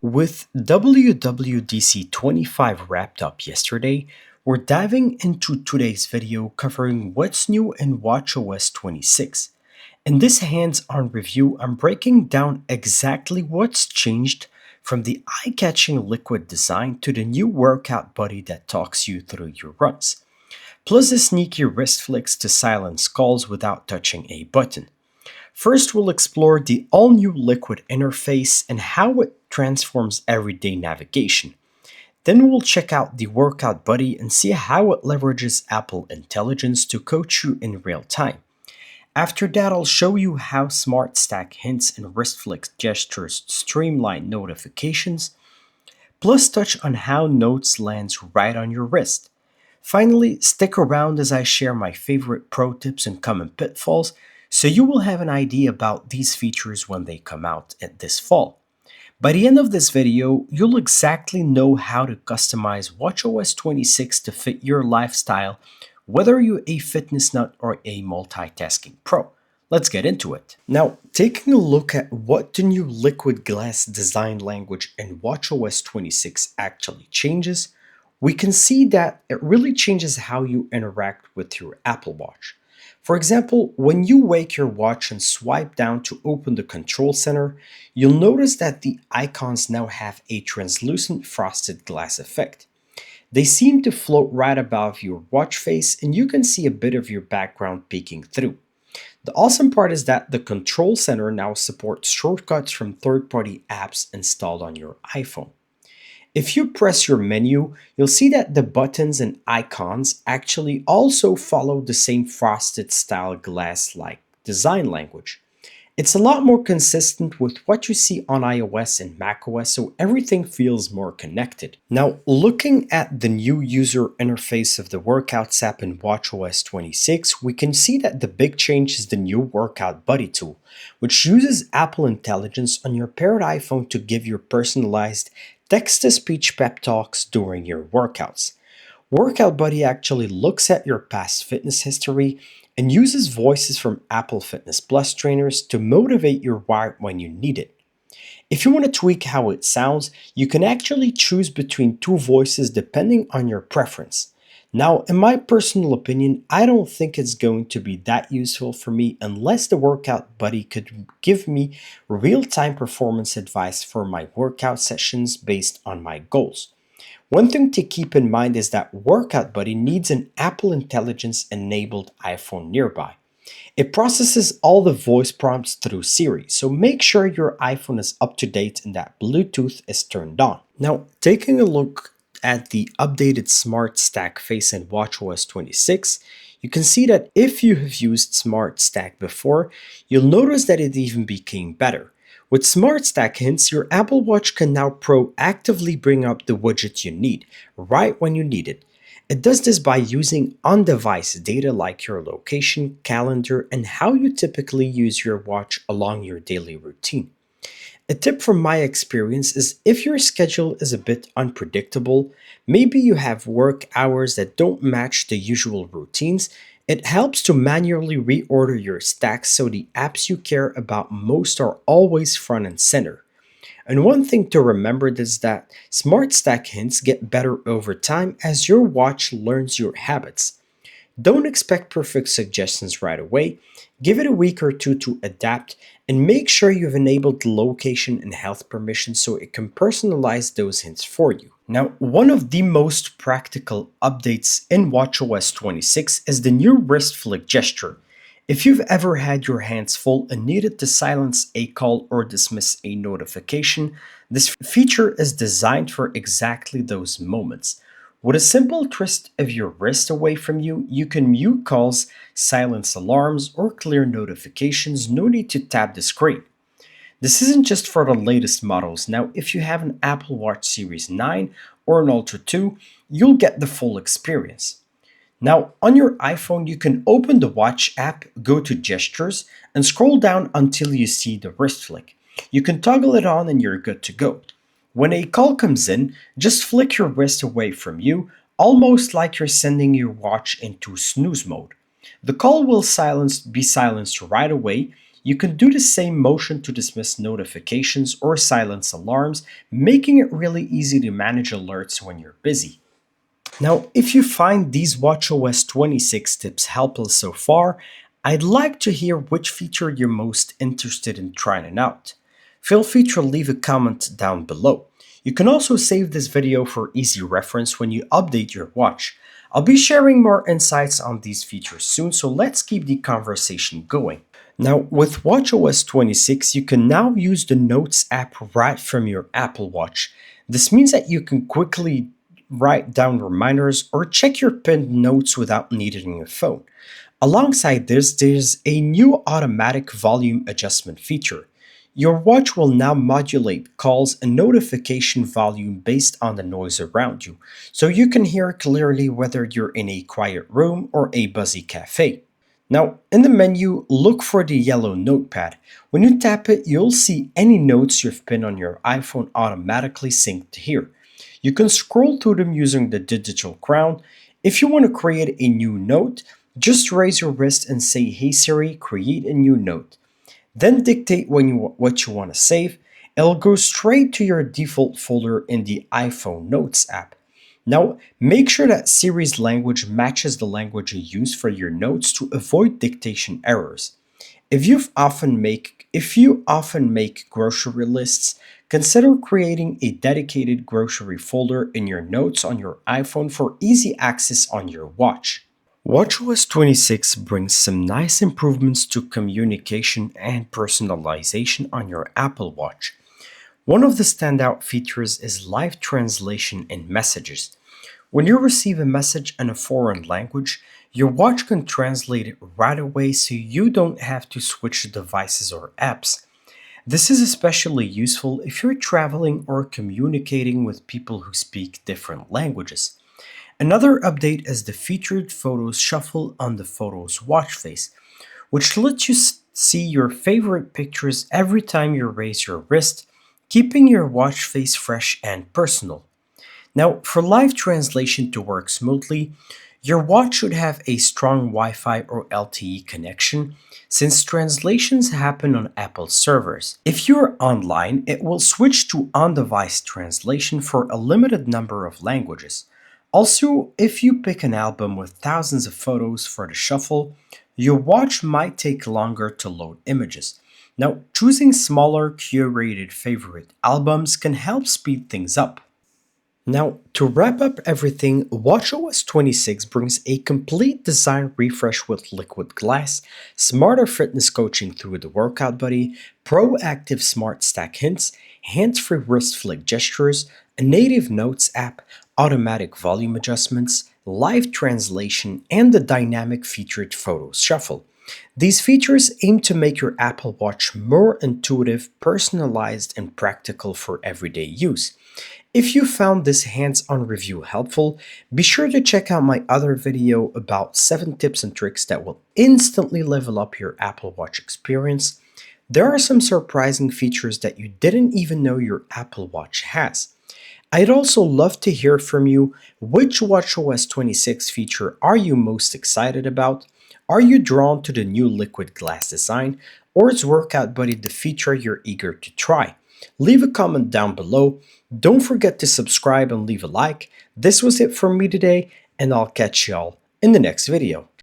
With WWDC 25 wrapped up yesterday, we're diving into today's video covering what's new in WatchOS 26. In this hands-on review, I'm breaking down exactly what's changed from the eye-catching liquid design to the new workout buddy that talks you through your runs, plus a sneaky wrist flicks to silence calls without touching a button. First, we'll explore the all-new Liquid interface and how it transforms everyday navigation. Then we'll check out the Workout Buddy and see how it leverages Apple Intelligence to coach you in real time. After that, I'll show you how Smart Stack hints and wrist flick gestures streamline notifications, plus touch on how Notes lands right on your wrist. Finally, stick around as I share my favorite pro tips and common pitfalls so you will have an idea about these features when they come out this fall. By the end of this video, you'll exactly know how to customize WatchOS 26 to fit your lifestyle, whether you're a fitness nut or a multitasking pro. Let's get into it. Now, taking a look at what the new liquid glass design language in WatchOS 26 actually changes, we can see that it really changes how you interact with your Apple Watch. For example, when you wake your watch and swipe down to open the control center, you'll notice that the icons now have a translucent frosted glass effect. They seem to float right above your watch face, and you can see a bit of your background peeking through. The awesome part is that the control center now supports shortcuts from third-party apps installed on your iPhone. If you press your menu, you'll see that the buttons and icons actually also follow the same frosted style glass-like design language. It's a lot more consistent with what you see on iOS and macOS, so everything feels more connected. Now, looking at the new user interface of the Workouts app in WatchOS 26, we can see that the big change is the new Workout Buddy tool, which uses Apple Intelligence on your paired iPhone to give you personalized text-to-speech pep talks during your workouts. Workout Buddy actually looks at your past fitness history and uses voices from Apple Fitness Plus trainers to motivate your work when you need it. If you want to tweak how it sounds, you can actually choose between two voices depending on your preference. Now, in my personal opinion, I don't think it's going to be that useful for me unless the Workout Buddy could give me real-time performance advice for my workout sessions based on my goals. One thing to keep in mind is that Workout Buddy needs an Apple Intelligence-enabled iPhone nearby. It processes all the voice prompts through Siri, so make sure your iPhone is up to date and that Bluetooth is turned on. Now, taking a look at the updated Smart Stack face in WatchOS 26, you can see that if you have used Smart Stack before, you'll notice that it even became better. With Smart Stack hints, your Apple Watch can now proactively bring up the widget you need, right when you need it. It does this by using on-device data like your location, calendar, and how you typically use your watch along your daily routine. A tip from my experience is if your schedule is a bit unpredictable, maybe you have work hours that don't match the usual routines, it helps to manually reorder your stacks so the apps you care about most are always front and center. And one thing to remember is that Smart Stack hints get better over time as your watch learns your habits. Don't expect perfect suggestions right away. Give it a week or two to adapt, and make sure you've enabled location and health permissions so it can personalize those hints for you. Now, one of the most practical updates in WatchOS 26 is the new wrist flick gesture. If you've ever had your hands full and needed to silence a call or dismiss a notification, this feature is designed for exactly those moments. With a simple twist of your wrist away from you, you can mute calls, silence alarms, or clear notifications, no need to tap the screen. This isn't just for the latest models. Now, if you have an Apple Watch Series 9 or an Ultra 2, you'll get the full experience. Now, on your iPhone, you can open the Watch app, go to Gestures, and scroll down until you see the wrist flick. You can toggle it on and you're good to go. When a call comes in, just flick your wrist away from you, almost like you're sending your watch into snooze mode. The call will be silenced right away. You can do the same motion to dismiss notifications or silence alarms, making it really easy to manage alerts when you're busy. Now, if you find these WatchOS 26 tips helpful so far, I'd like to hear which feature you're most interested in trying out. Feel free to leave a comment down below. You can also save this video for easy reference when you update your watch. I'll be sharing more insights on these features soon, so let's keep the conversation going. Now, with WatchOS 26, you can now use the Notes app right from your Apple Watch. This means that you can quickly write down reminders or check your pinned notes without needing a phone. Alongside this, there's a new automatic volume adjustment feature. Your watch will now modulate calls and notification volume based on the noise around you, so you can hear clearly whether you're in a quiet room or a buzzy cafe. Now, in the menu, look for the yellow notepad. When you tap it, you'll see any notes you've pinned on your iPhone automatically synced here. You can scroll through them using the digital crown. If you want to create a new note, just raise your wrist and say, "Hey Siri, create a new note." Then dictate what you want to save. It'll go straight to your default folder in the iPhone Notes app. Now, make sure that Siri's language matches the language you use for your notes to avoid dictation errors. If you often make grocery lists, consider creating a dedicated grocery folder in your notes on your iPhone for easy access on your watch. WatchOS 26 brings some nice improvements to communication and personalization on your Apple Watch. One of the standout features is live translation in messages. When you receive a message in a foreign language, your watch can translate it right away so you don't have to switch devices or apps. This is especially useful if you're traveling or communicating with people who speak different languages. Another update is the featured Photos Shuffle on the Photos watch face, which lets you see your favorite pictures every time you raise your wrist, keeping your watch face fresh and personal. Now, for live translation to work smoothly, your watch should have a strong Wi-Fi or LTE connection, since translations happen on Apple servers. If you're online, it will switch to on-device translation for a limited number of languages. Also, if you pick an album with thousands of photos for the shuffle, your watch might take longer to load images. Now, choosing smaller, curated favorite albums can help speed things up. Now, to wrap up everything, WatchOS 26 brings a complete design refresh with liquid glass, smarter fitness coaching through the Workout Buddy, proactive smart stack hints, hands-free wrist flick gestures, a native notes app, automatic volume adjustments, live translation, and the dynamic featured Photos Shuffle. These features aim to make your Apple Watch more intuitive, personalized, and practical for everyday use. If you found this hands-on review helpful, be sure to check out my other video about 7 tips and tricks that will instantly level up your Apple Watch experience. There are some surprising features that you didn't even know your Apple Watch has. I'd also love to hear from you. Which WatchOS 26 feature are you most excited about? Are you drawn to the new liquid glass design, or is Workout Buddy the feature you're eager to try? Leave a comment down below. Don't forget to subscribe and leave a like. This was it from me today, and I'll catch y'all in the next video.